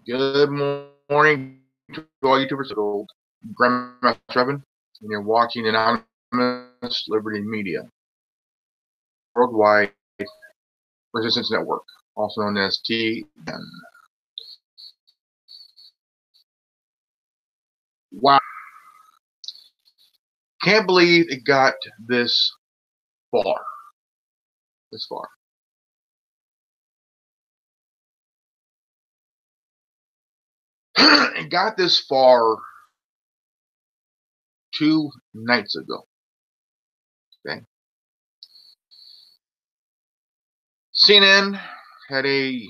Good morning to all YouTubers at old Grandmaster Evan, and you're watching Anonymous Liberty Media, Worldwide Resistance Network, also known as TN. Wow. Can't believe it got this far. It got this far 2 nights ago. Okay. CNN had a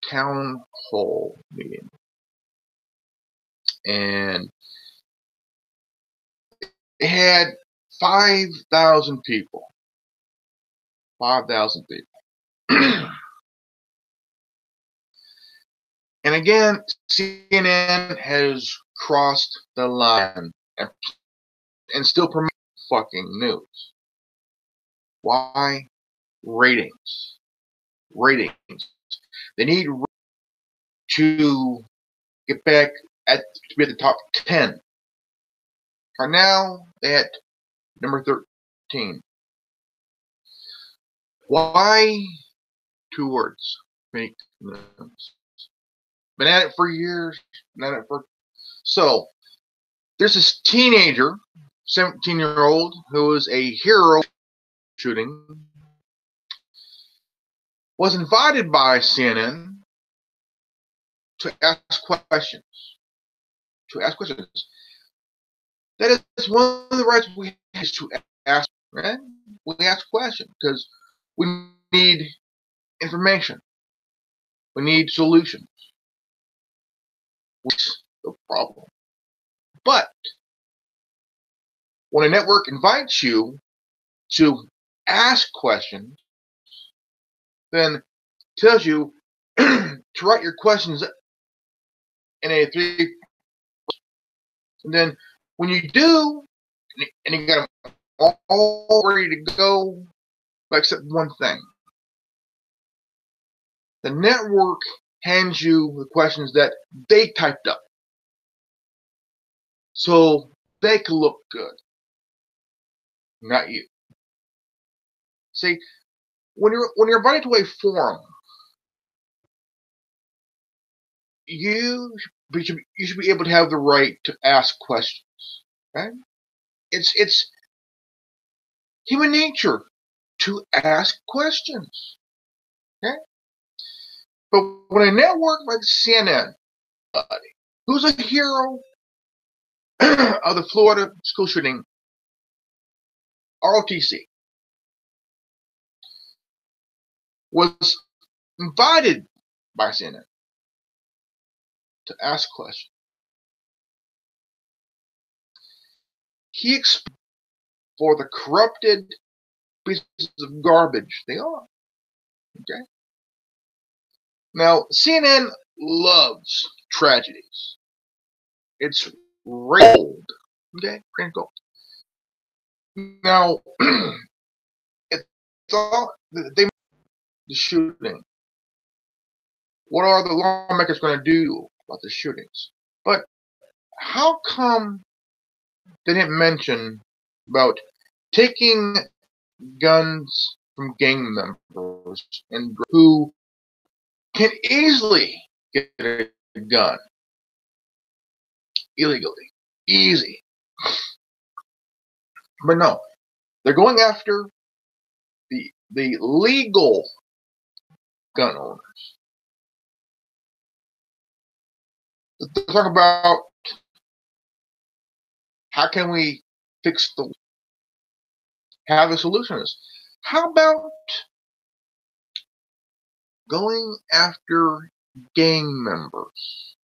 town hall meeting, and it had 5,000 people. 5,000 people. And again, CNN has crossed the line and still promote fucking news. Why? Ratings. Ratings. They need to get back to be at the top 10. Right now, they're at number 13. Why? 2 words. Fake news. Been at it for years. So, there's this teenager, 17-year-old, who is a hero shooting, was invited by CNN to ask questions. That is one of the rights we have, to ask. Right? We ask questions because we need information. We need solutions. What's the problem? But when a network invites you to ask questions, then tells you to write your questions in a 3, and then when you do, and you got them all ready to go, except one thing. The network hands you the questions that they typed up, so they can look good, not you. See, when you're invited to a forum, you should be able to have the right to ask questions. Right? It's human nature to ask questions. Okay? But when a network like CNN, who's a hero of the Florida school shooting, ROTC, was invited by CNN to ask questions, he exposed for the corrupted pieces of garbage they are. Okay? Now, CNN loves tragedies. It's old. Okay? Now, it's all they the shooting. What are the lawmakers going to do about the shootings? But how come they didn't mention about taking guns from gang members and who can easily get a gun illegally? Easy. But no, they're going after the legal gun owners. Let's talk about how can we fix how the solution is. How about going after gang members,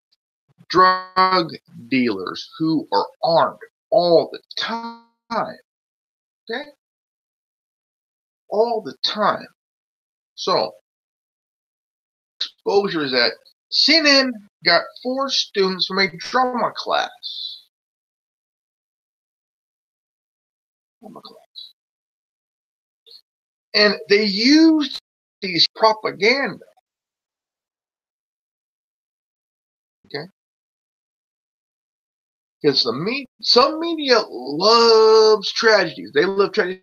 drug dealers who are armed all the time? Okay? All the time. So, exposure is that CNN got 4 students from a drama class. And they used these propaganda Because some media loves tragedies. They love tragedies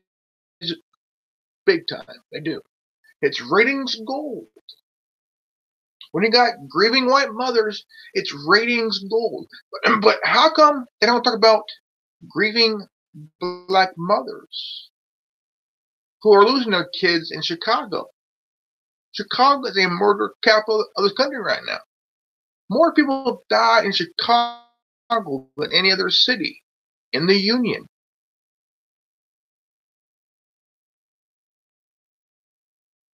big time. They do. It's ratings gold. When you got grieving white mothers, it's ratings gold. But how come they don't talk about grieving black mothers who are losing their kids in Chicago? Chicago is a murder capital of this country right now. More people die in Chicago than any other city in the Union.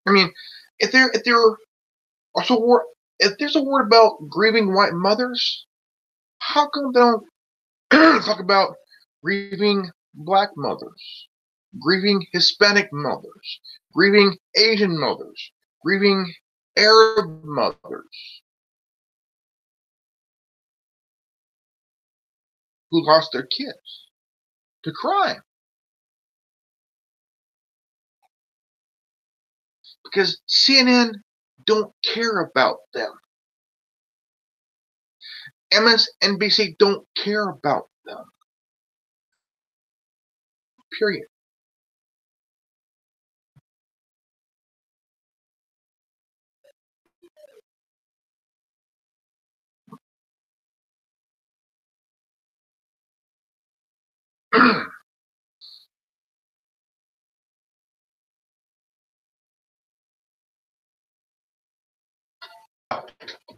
I mean, if there's a word about grieving white mothers, how come they don't talk about grieving black mothers, grieving Hispanic mothers, grieving Asian mothers, grieving Arab mothers who lost their kids to crime? Because CNN don't care about them. MSNBC don't care about them. Period.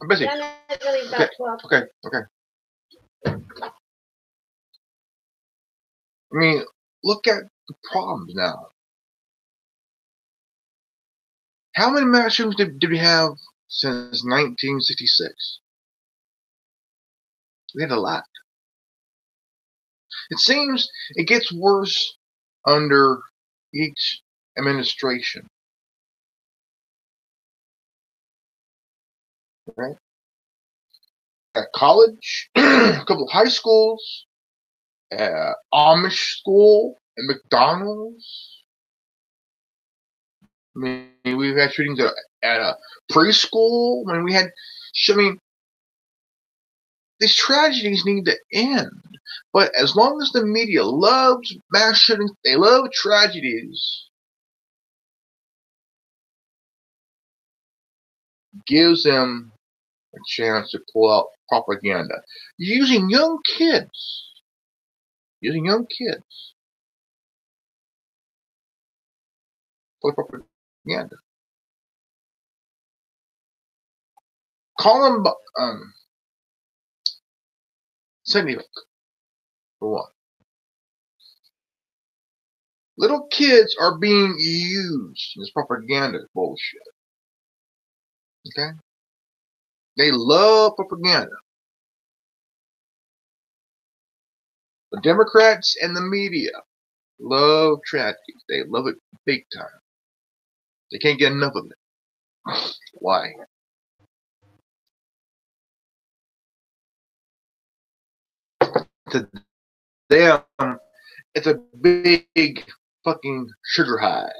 I'm busy. Okay. I mean, look at the problems now. How many mass shootings did we have since 1966? We had a lot. It seems it gets worse under each administration. Right? At college, a couple of high schools, Amish school, and McDonald's. I mean, we've had shootings at a preschool. These tragedies need to end. But as long as the media loves mass shootings, they love tragedies, gives them a chance to pull out propaganda. Using young kids for propaganda. Call them Sandy Hook, for one. Little kids are being used in this propaganda bullshit. Okay? They love propaganda. The Democrats and the media love tragedies. They love it big time. They can't get enough of it. Why? To them, it's a big fucking sugar high.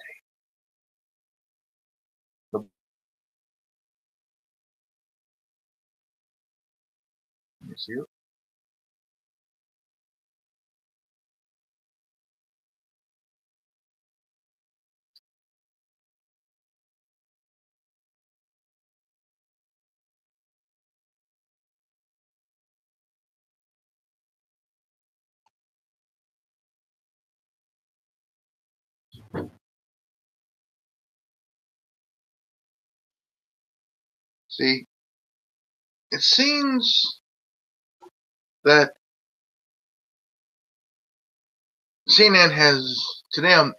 You see it? See, it seems that CNN has, to them,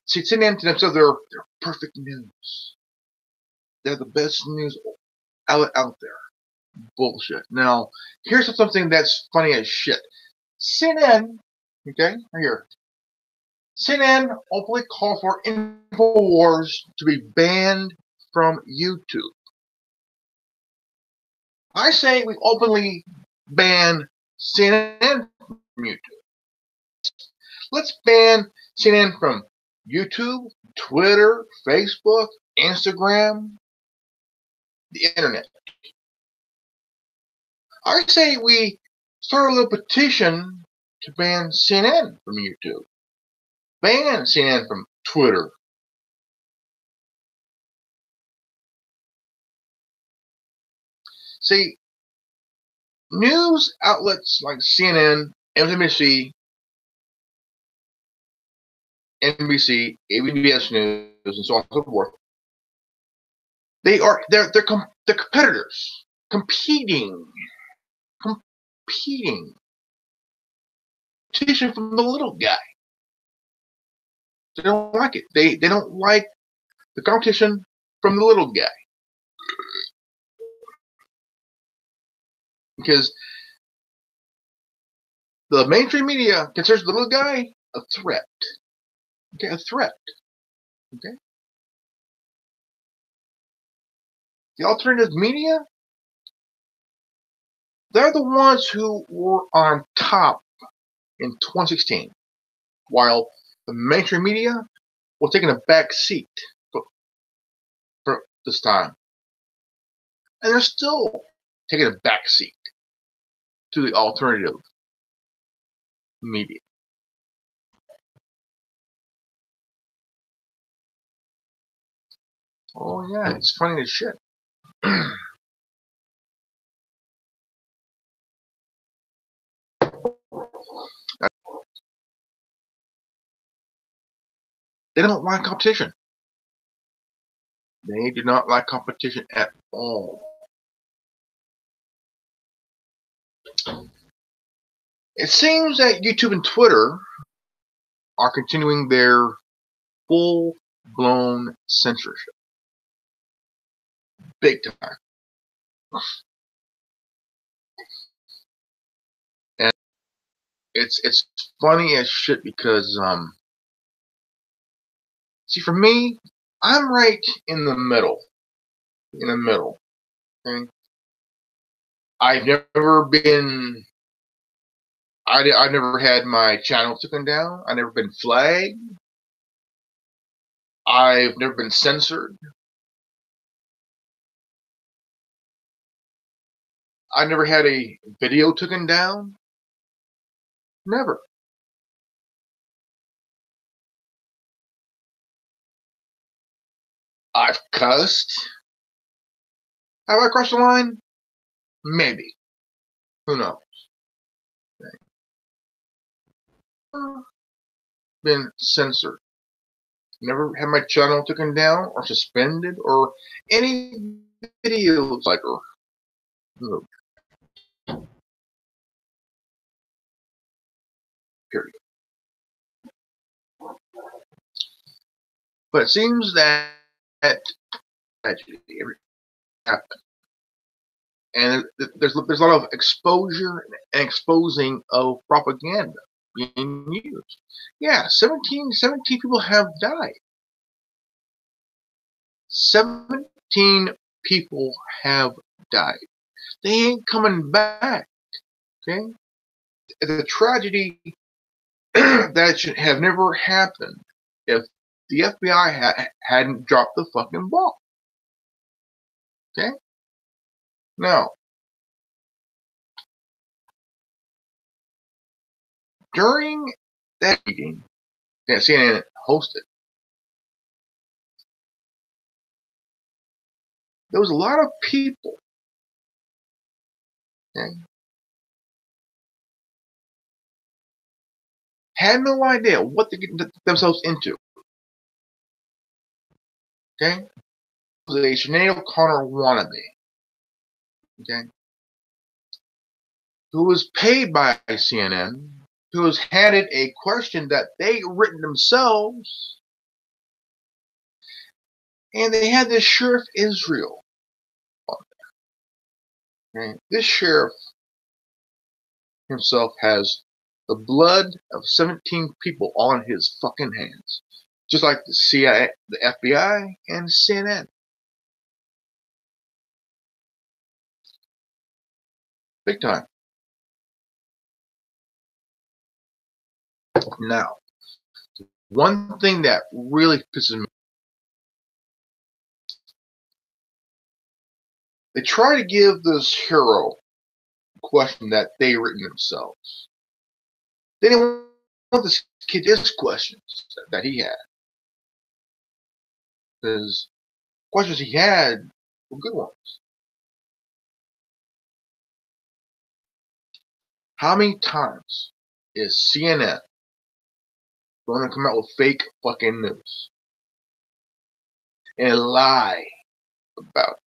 see, CNN to themselves, they're perfect news. They're the best news out there. Bullshit. Now, here's something that's funny as shit. CNN, okay, right here. CNN openly called for InfoWars to be banned from YouTube. I say we openly ban CNN from YouTube. Let's ban CNN from YouTube, Twitter, Facebook, Instagram, the internet. I say we started a little petition to ban CNN from YouTube, ban CNN from Twitter. See, news outlets like CNN, MSNBC, NBC, ABS News, and so on and so forth, they're competitors, competing competition from the little guy. They don't like it. They don't like the competition from the little guy. Because the mainstream media considers the little guy a threat. Okay, a threat. Okay? The alternative media, they're the ones who were on top in 2016, while the mainstream media was taking a back seat for this time. And they're still taking a back seat to the alternative media. Oh yeah, it's funny as shit. They don't like competition. They do not like competition at all. It seems that YouTube and Twitter are continuing their full-blown censorship. Big time. And it's funny as shit because see, for me, I'm right in the middle. Okay? I've never had my channel taken down. I've never been flagged. I've never been censored. I never had a video taken down. Never. I've cussed. Have I crossed the line? Maybe. Who knows? Been censored. Never had my channel taken down or suspended or any videos like her. Period. But it seems that tragedy happened. And there's a lot of exposure and exposing of propaganda being used. Yeah, 17 people have died. 17 people have died. They ain't coming back. Okay? The tragedy that should have never happened if the FBI hadn't dropped the fucking ball. Okay? Now, during that meeting that CNN hosted, there was a lot of people, okay, had no idea what to get themselves into. Okay? It was a Sinead O'Connor wannabe. Okay? Who was paid by CNN, who was handed a question that they written themselves, and they had this Sheriff Israel on there. Okay? This sheriff himself has the blood of 17 people on his fucking hands. Just like the CIA, the FBI, and CNN. Big time. Now, one thing that really pisses me, they try to give this hero question that they written themselves. They didn't want this kid his questions that he had. Because questions he had were good ones. How many times is CNN going to come out with fake fucking news and lie about it?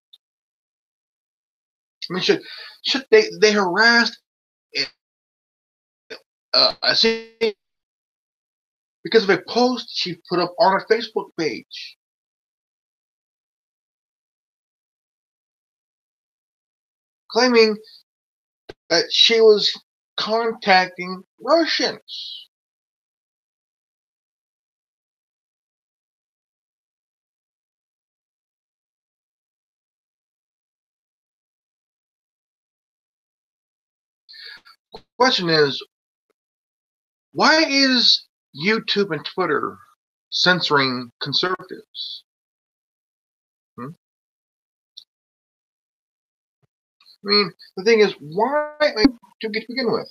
I mean, should they harassed I see because of a post she put up on her Facebook page. Claiming that she was contacting Russians. Question is, why is YouTube and Twitter censoring conservatives? I mean, the thing is, why to begin with?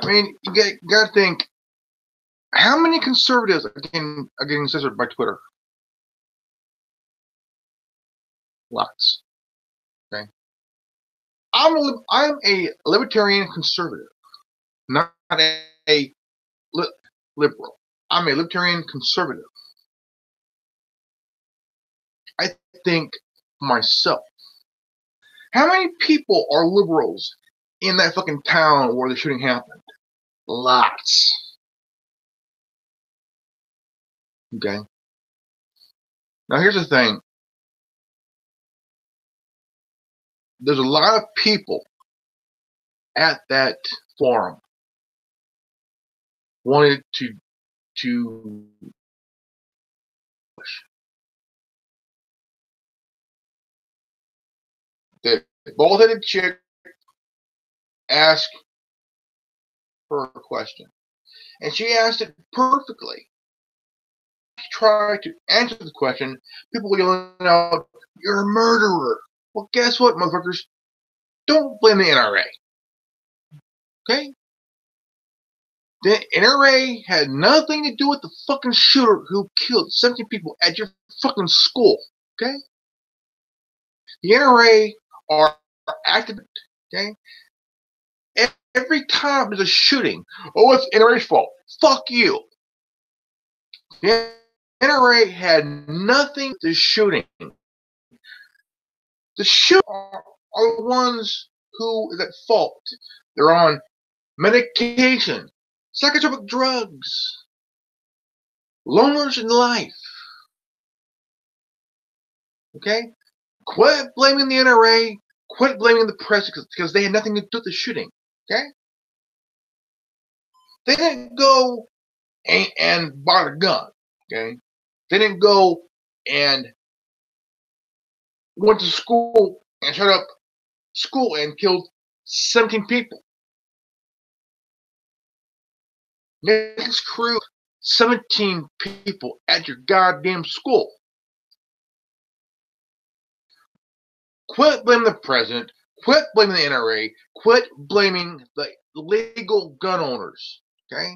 I mean, you got to think, how many conservatives are getting censored by Twitter? Lots. Okay. I'm a libertarian conservative, not a liberal. I'm a libertarian conservative. I think myself. How many people are liberals in that fucking town where the shooting happened? Lots. Okay. Now here's the thing. There's a lot of people at that forum wanted to the bald-headed chick asked her a question, and she asked it perfectly. She tried to answer the question. People were yelling out, "You're a murderer!" Well, guess what, motherfuckers? Don't blame the NRA. Okay? The NRA had nothing to do with the fucking shooter who killed 17 people at your fucking school. Okay? The NRA are activists. Okay? Every time there's a shooting, oh, it's NRA's fault. Fuck you. The NRA had nothing to shooting. The shooters are the ones who is at fault. They're on medication, psychotropic drugs, loners in life. Okay? Quit blaming the NRA. Quit blaming the press because they had nothing to do with the shooting. Okay? They didn't go and bought a gun. Okay? They didn't go and went to school and shut up school and killed 17 people. Next crew, 17 people at your goddamn school. Quit blaming the president. Quit blaming the NRA. Quit blaming the legal gun owners. Okay?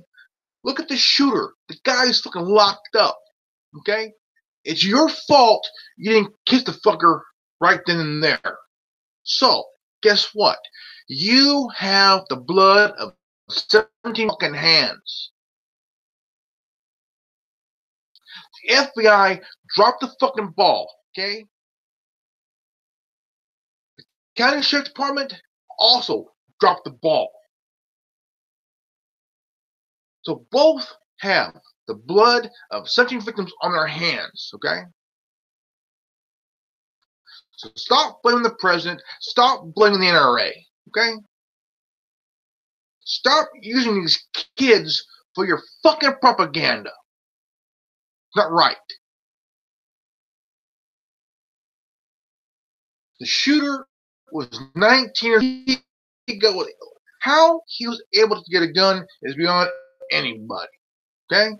Look at the shooter. The guy's fucking locked up. Okay? It's your fault you didn't kiss the fucker right then and there. So, guess what? You have the blood of 17 fucking hands. The FBI dropped the fucking ball. Okay? County Sheriff's Department also dropped the ball. So both have the blood of 17 victims on their hands, okay? So stop blaming the president. Stop blaming the NRA. Okay? Stop using these kids for your fucking propaganda. It's not right. The shooter was 19 years old. How he was able to get a gun is beyond anybody. Okay?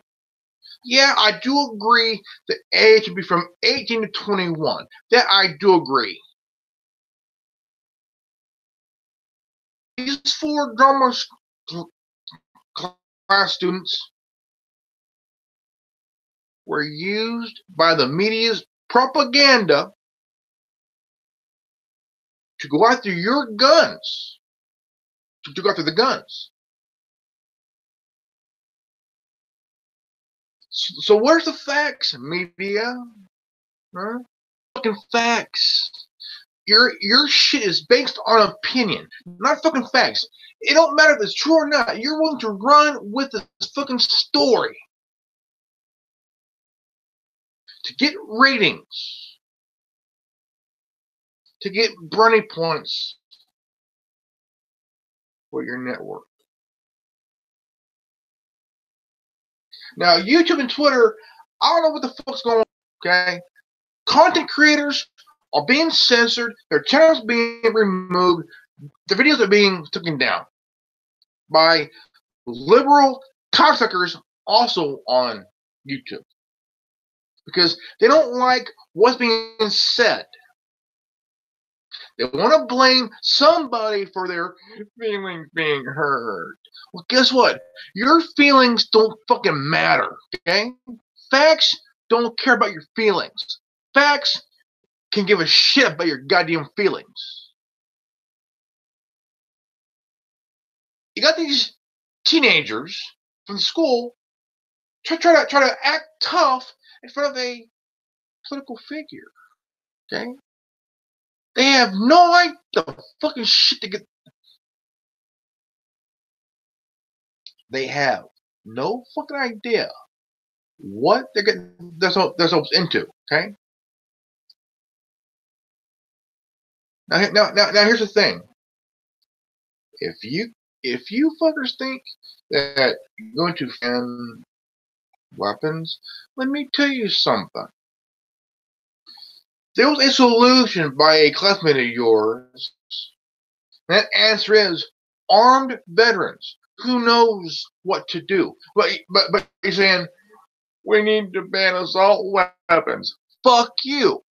Yeah, I do agree that age should be from 18 to 21. That I do agree. These 4 drama class students were used by the media's propaganda to go after your guns. To go after the guns. So where's the facts, media? Huh? Fucking facts. Your shit is based on opinion, not fucking facts. It don't matter if it's true or not. You're willing to run with this fucking story to get ratings, to get brownie points for your network. Now, YouTube and Twitter, I don't know what the fuck's going on, okay? Content creators are being censored, their channels being removed, the videos are being taken down by liberal cocksuckers also on YouTube. Because they don't like what's being said. They want to blame somebody for their feelings being hurt. Well, guess what? Your feelings don't fucking matter, okay? Facts don't care about your feelings. Facts can give a shit about your goddamn feelings. You got these teenagers from school try to act tough in front of a political figure, okay? They have no idea the fucking shit to get. They have no fucking idea what they're getting themselves into. Okay. Now, here's the thing. If you fuckers think that you're going to fan weapons, let me tell you something. There was a solution by a classmate of yours. That answer is armed veterans. Who knows what to do? But he's saying we need to ban assault weapons. Fuck you.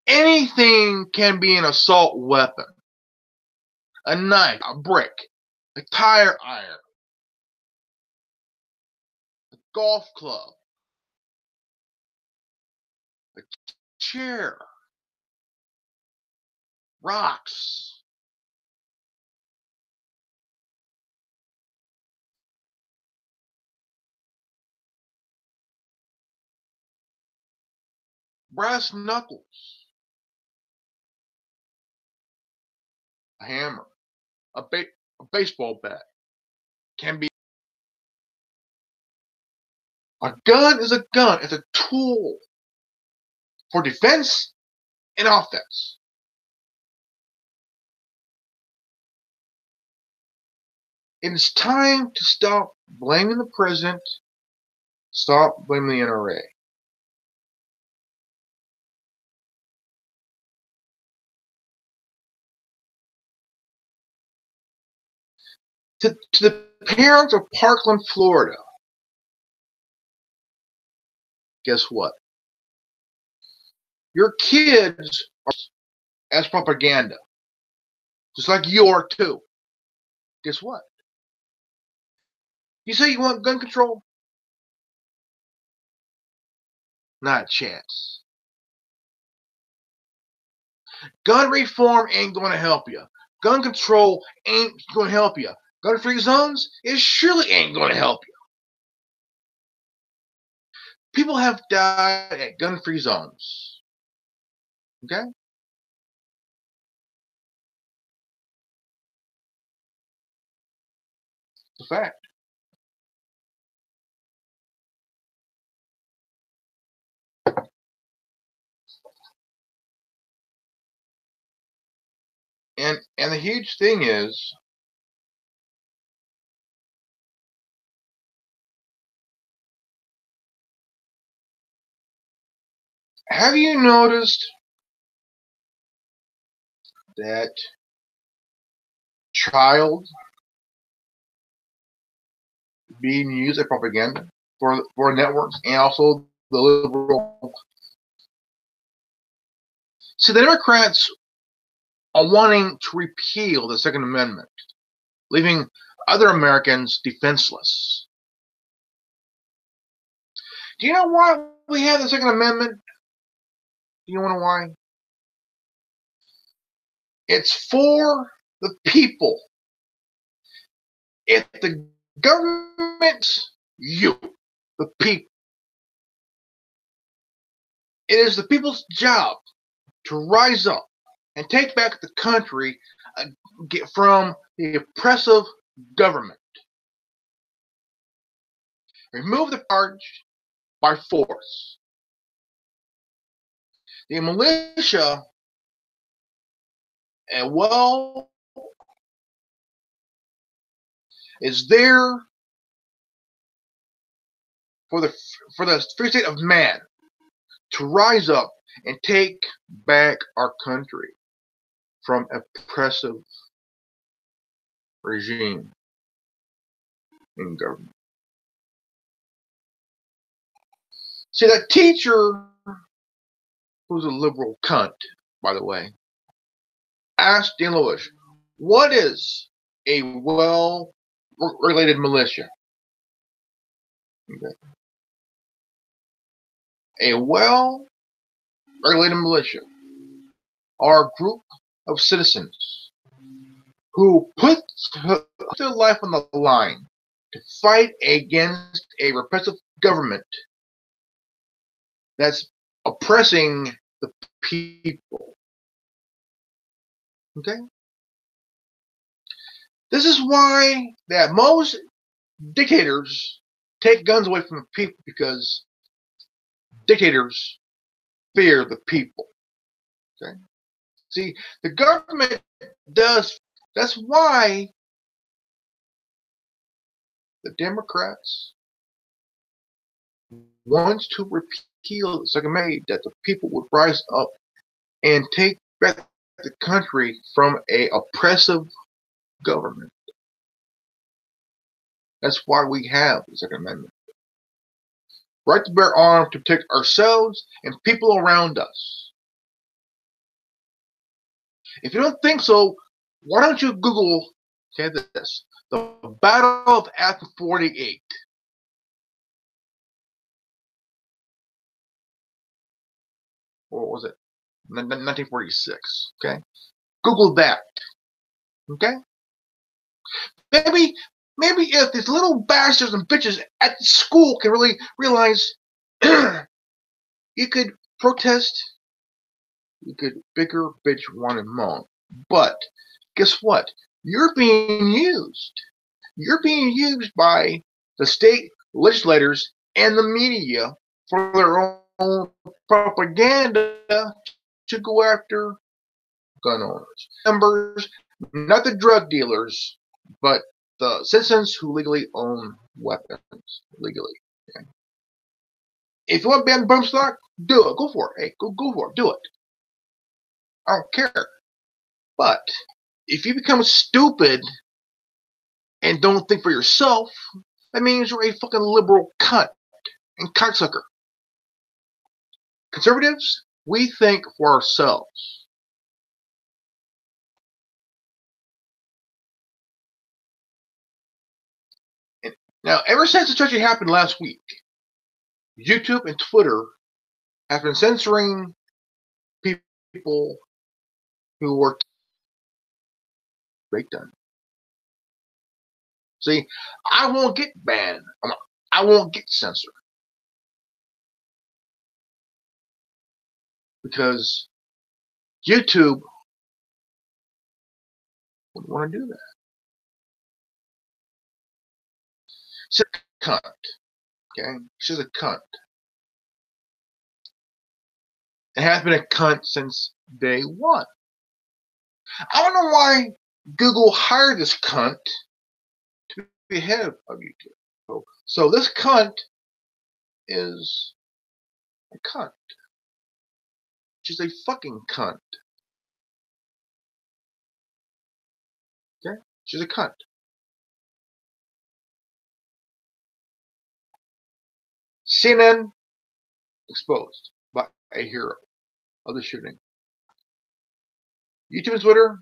Anything can be an assault weapon. A knife, a brick, a tire iron, a golf club, a chair, rocks. Brass knuckles, a hammer, a baseball bat can be. A gun is a gun. It's a tool for defense and offense. It is time to stop blaming the president, stop blaming the NRA. To the parents of Parkland, Florida, guess what? Your kids are as propaganda, just like you are too. Guess what? You say you want gun control? Not a chance. Gun reform ain't going to help you. Gun control ain't going to help you. Gun-free zones, it surely ain't going to help you. People have died at gun-free zones. Okay? It's a fact. And the huge thing is, have you noticed that child being used as propaganda for networks and also the liberal? See, the Democrats are wanting to repeal the Second Amendment, leaving other Americans defenseless. Do you know why we have the Second Amendment? Do you know why? It's for the people. If the government's you, the people, it is the people's job to rise up and take back the country from the oppressive government. Remove the charge by force. The militia, well, is there for the free state of man to rise up and take back our country from oppressive regime in government. See, that teacher, who's a liberal cunt, by the way, asked Dean Lewis, what is a well-related militia? Okay. A well-regulated militia are a group of citizens who put their life on the line to fight against a repressive government that's oppressing the people. Okay? This is why that most dictators take guns away from the people, because dictators fear the people. Okay? See, the government does. That's why the Democrats want to repeal the Second Amendment, that the people would rise up and take back the country from a oppressive government. That's why we have the Second Amendment. Right to bear arms to protect ourselves and people around us. If you don't think so, why don't you Google this? The Battle of Athens 48. Or was it 1946? Okay. Google that. Okay? Maybe if these little bastards and bitches at the school can really realize you could protest, you could bigger, bitch, whine, and moan. But guess what? You're being used. You're being used by the state legislators and the media for their own propaganda to go after gun owners. Numbers, not the drug dealers, but the citizens who legally own weapons legally. Okay? If you want to ban bump stock, do it. Go for it. Hey, go for it. Do it. I don't care. But if you become stupid and don't think for yourself, that means you're a fucking liberal cunt and cocksucker. Conservatives, we think for ourselves. And now, ever since the tragedy happened last week, YouTube and Twitter have been censoring people who were done. See, I won't get banned. I won't get censored. Because YouTube wouldn't want to do that. She's a cunt. Okay? She's a cunt. And has been a cunt since day one. I don't know why Google hired this cunt to be head of YouTube. So this cunt is a cunt. She's a fucking cunt. Okay? She's a cunt. CNN exposed by a hero of the shooting. YouTube and Twitter,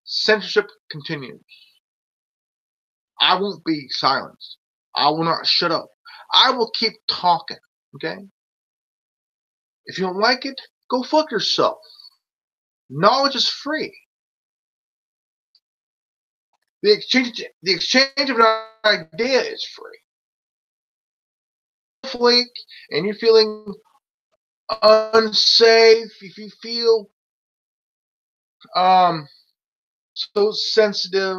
censorship continues. I won't be silenced. I will not shut up. I will keep talking. Okay? If you don't like it, go fuck yourself. Knowledge is free. The exchange of an idea is free. Flake and you're feeling unsafe, if you feel so sensitive,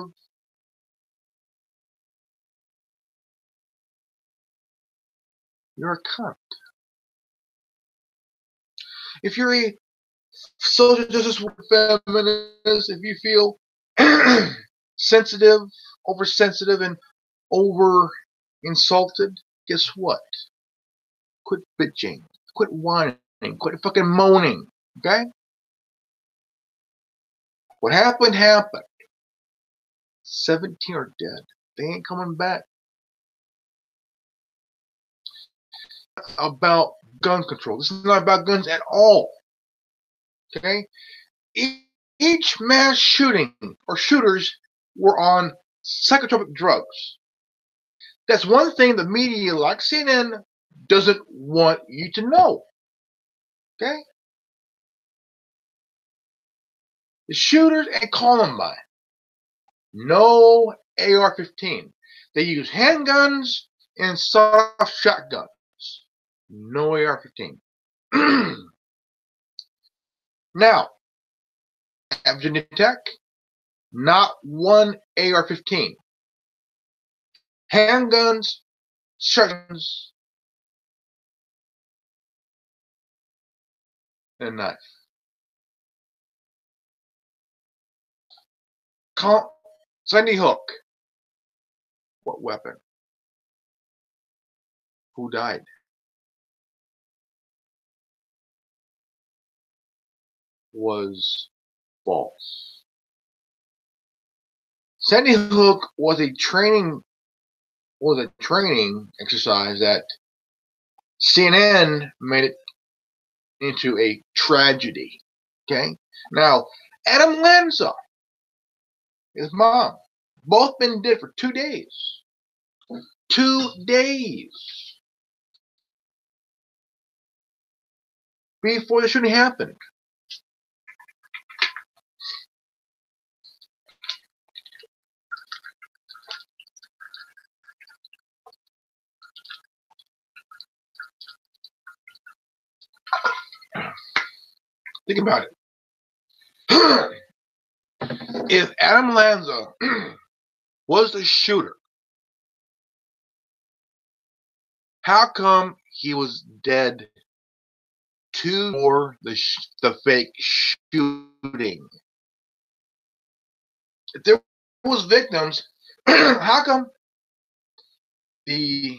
you're a cunt. If you're a social justice feminist, if you feel sensitive, oversensitive, and over insulted, guess what? Quit bitching. Quit whining. Quit fucking moaning. Okay? What happened, happened. 17 are dead. They ain't coming back. About gun control. This is not about guns at all. Okay? Each mass shooting or shooters were on psychotropic drugs. That's one thing the media, like CNN, doesn't want you to know. Okay? The shooters at Columbine, no AR-15. They use handguns and soft shotguns. No AR-15. Now, at Virginia Tech, not one AR-15. Handguns, shotguns, and a knife. Sandy Hook. What weapon? Who died? Was false. Sandy Hook was a training exercise that CNN made it into a tragedy. Okay? Now, Adam Lanza, his mom, both been dead for 2 days. 2 days before the shooting happened. Think about it. If Adam Lanza was the shooter, how come he was dead before the fake shooting? If there was victims, how come the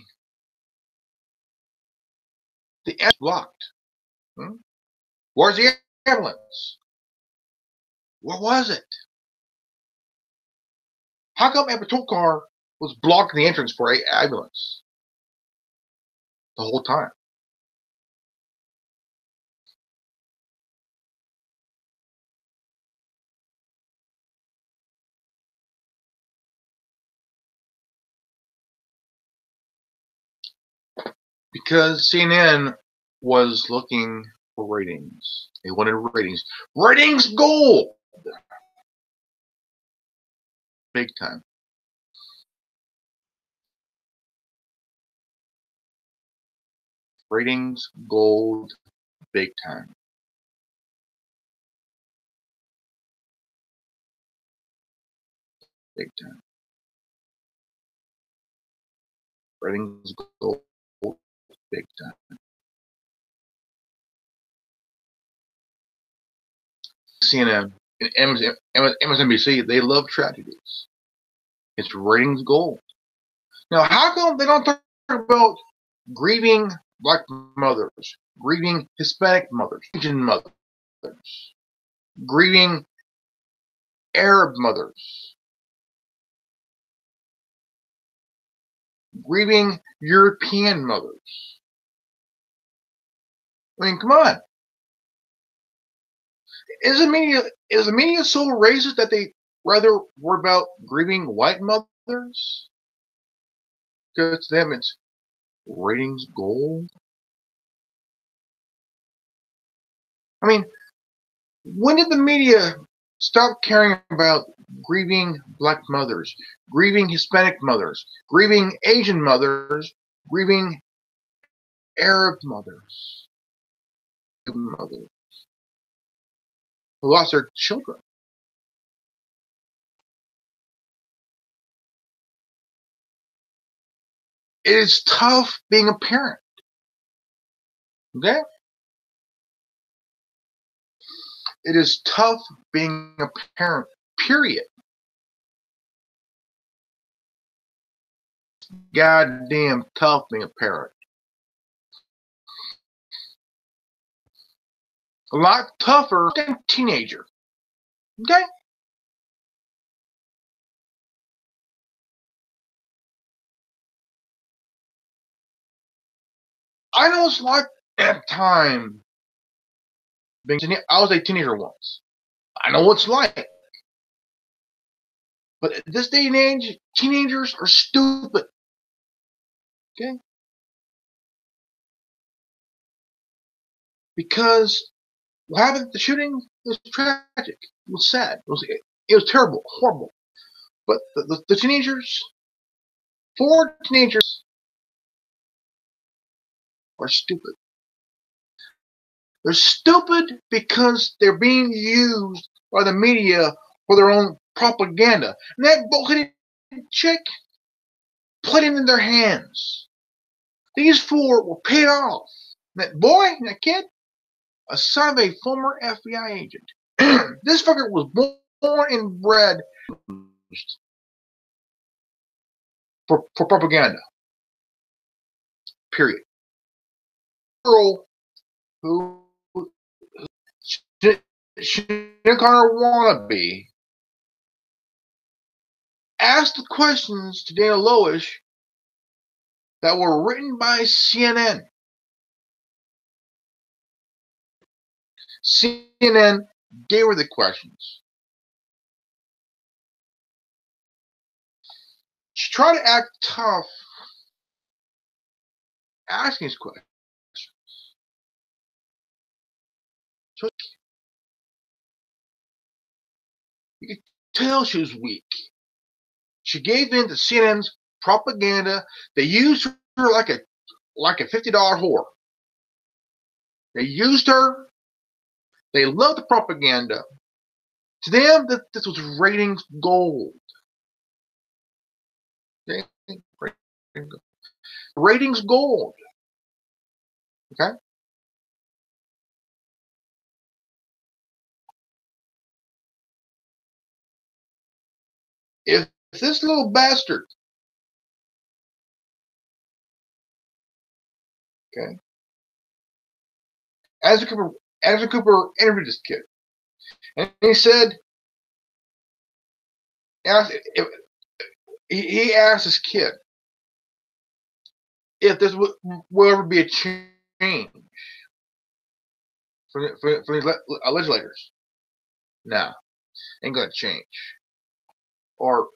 ambulance blocked? Where's the ambulance? Where was it? How come a patrol car was blocking the entrance for an ambulance the whole time? Because CNN was looking for ratings. They wanted ratings. Ratings gold! Big time. Ratings gold, big time. Big time. Ratings gold, big time. CNN MSNBC, they love tragedies. It's ratings gold. Now, how come they don't talk about grieving black mothers, grieving Hispanic mothers, Asian mothers, grieving Arab mothers, grieving European mothers? I mean, come on. Is the media so racist that they rather worry about grieving white mothers? Because to them it's ratings gold. I mean, when did the media stop caring about grieving black mothers, grieving Hispanic mothers, grieving Asian mothers, grieving Arab mothers, who lost their children? It is tough being a parent. Okay? It is tough being a parent, period. Goddamn tough being a parent. A lot tougher than a teenager. Okay? I know it's like at time being I was a teenager once. I know what it's like. But at this day and age, teenagers are stupid. Okay? Because what happened at the shooting was tragic. It was sad. It was terrible, horrible. But the teenagers, 4 teenagers, are stupid. They're stupid because they're being used by the media for their own propaganda. And that bullheaded chick played it in their hands. These 4 were paid off. That boy, that kid, a son of a former FBI agent. This fucker was born and bred for propaganda. Period. Girl who Sinead Connor wannabe asked the questions to Dana Loesch that were written by CNN. CNN gave her the questions. She tried to act tough asking these questions. So you could tell she was weak. She gave in to CNN's propaganda. They used her like a $50 whore. They used her. They loved the propaganda. To them, this was ratings gold. Okay? Ratings gold. Okay? If this little bastard, okay, Anderson Cooper interviewed this kid, and he said, he asked this kid if this will ever be a change for these legislators. No, ain't gonna change, or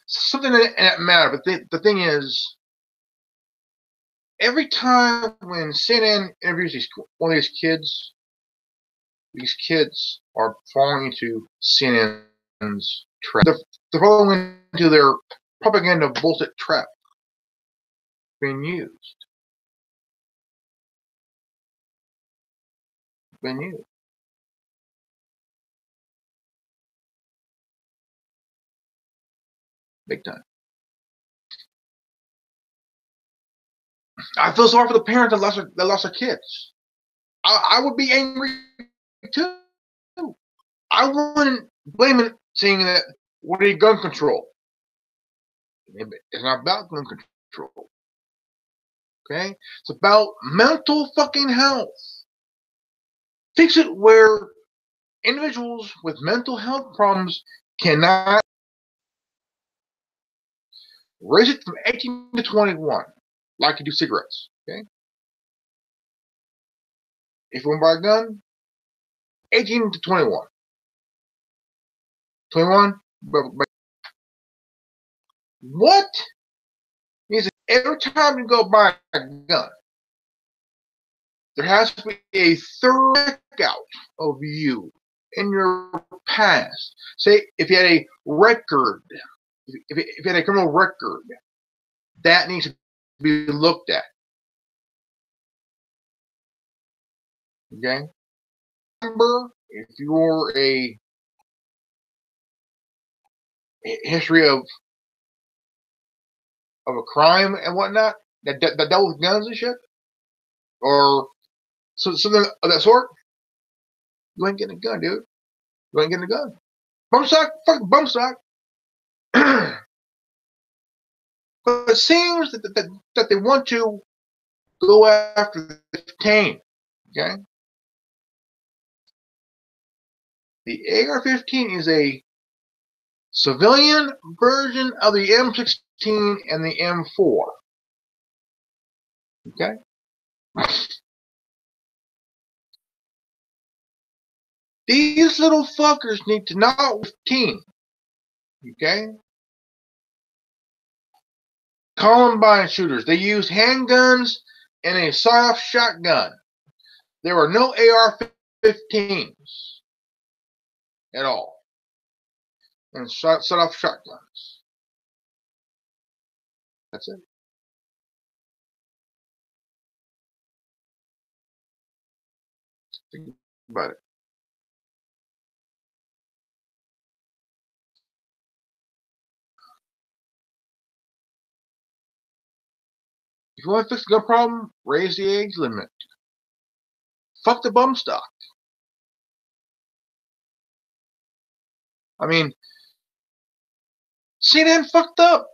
something in that matter. But the thing is, every time when CNN interviews one of these kids are falling into CNN's trap. They're falling into their propaganda bullshit trap. Being used. Being used. Big time. I feel sorry for the parents that lost their kids. I would be angry too. I wouldn't blame it saying that we need gun control. It's not about gun control. Okay? It's about mental fucking health. Fix it where individuals with mental health problems cannot raise it from 18 to 21, like you do cigarettes. Okay? If you want to buy a gun, 18 to 21. 21, what means every time you go buy a gun, there has to be a thorough checkout of you in your past. Say, if you had a record, if you had a criminal record, that needs to be looked at. Okay? Remember, if you're a history of a crime and whatnot that dealt with guns and shit, or something of that sort, you ain't getting a gun, dude. You ain't getting a gun. Bump stock, fuck bump stock. But it seems that they want to go after the 15. Okay? The AR-15 is a civilian version of the M16 and the M4. Okay? These little fuckers need to know 15. Okay? Columbine shooters. They use handguns and a sawed-off shotgun. There were no AR-15s at all. And sawed-off shotguns. That's it. Think about it. If you want to fix the gun problem, raise the age limit. Fuck the bum stock. I mean, CNN fucked up.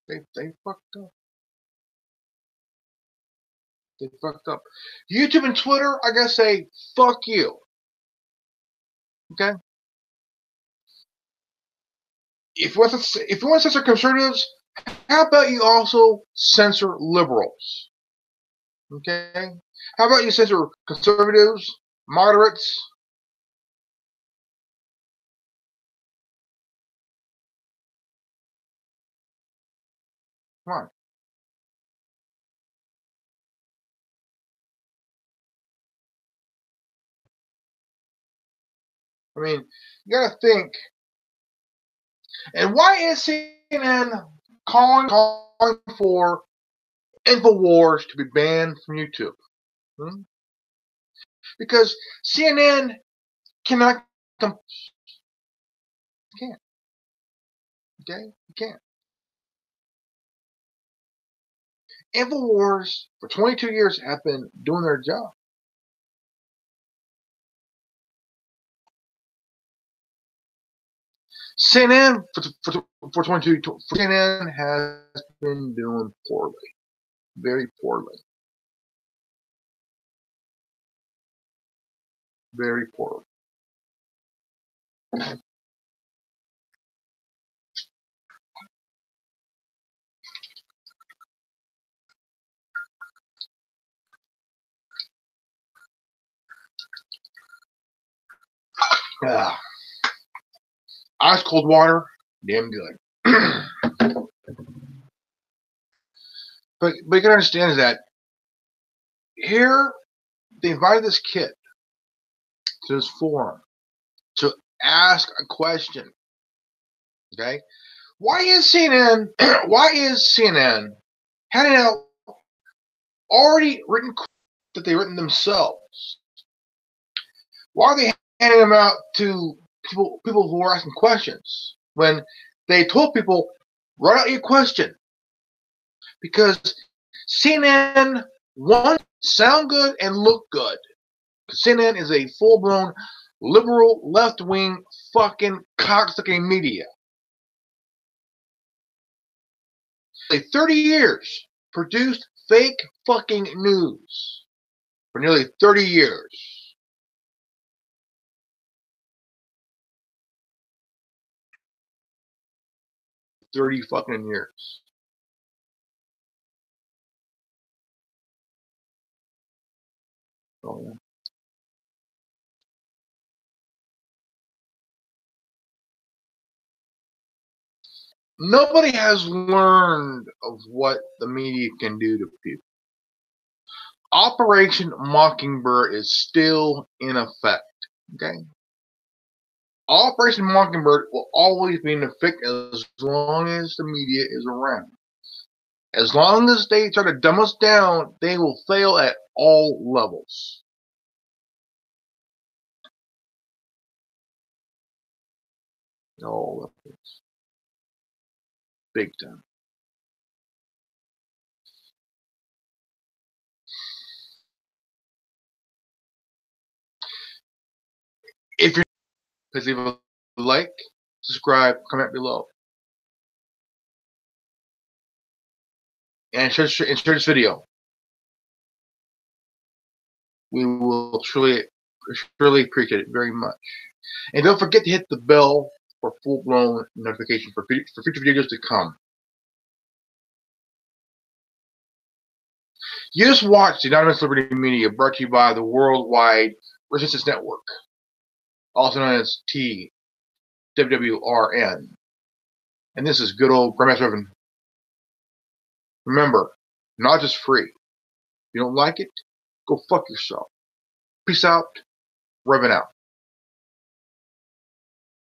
They fucked up. They fucked up. YouTube and Twitter, I gotta say, fuck you. Okay? If you want to censor conservatives, how about you also censor liberals? Okay? How about you censor conservatives, moderates? Come on. I mean, you gotta think. And why is CNN calling for InfoWars to be banned from YouTube? Because CNN cannot come. You can't. Okay? You can't. InfoWars for 22 years have been doing their job. CNN for 22 CNN has been doing poorly, very poorly, very poorly. Yeah. Ice cold water, damn good. But you can understand is that here they invited this kid to this forum to ask a question. Okay, why is CNN handing out already written that they've written themselves? Why are they handing them out to people who are asking questions when they told people, write out your question? Because CNN wants to sound good and look good. CNN is a full-blown liberal, left-wing, fucking cocksucking media. 30 years produced fake fucking news for nearly 30 years. Fucking years. Oh, yeah. Nobody has learned of what the media can do to people. Operation Mockingbird is still in effect. Okay? Operation Mockingbird will always be in effect as long as the media is around. As long as they try to dumb us down, they will fail at all levels. All levels. Big time. If you're, please leave a like, subscribe, comment below, and share this video. We will surely appreciate it very much. And don't forget to hit the bell for full-blown notification for future videos to come. You just watched the Anonymous Liberty Media, brought to you by the Worldwide Resistance Network, also known as TWWRN. And this is good old Grandmaster Reverend. Remember, knowledge is free. If you don't like it, go fuck yourself. Peace out. Reverend out.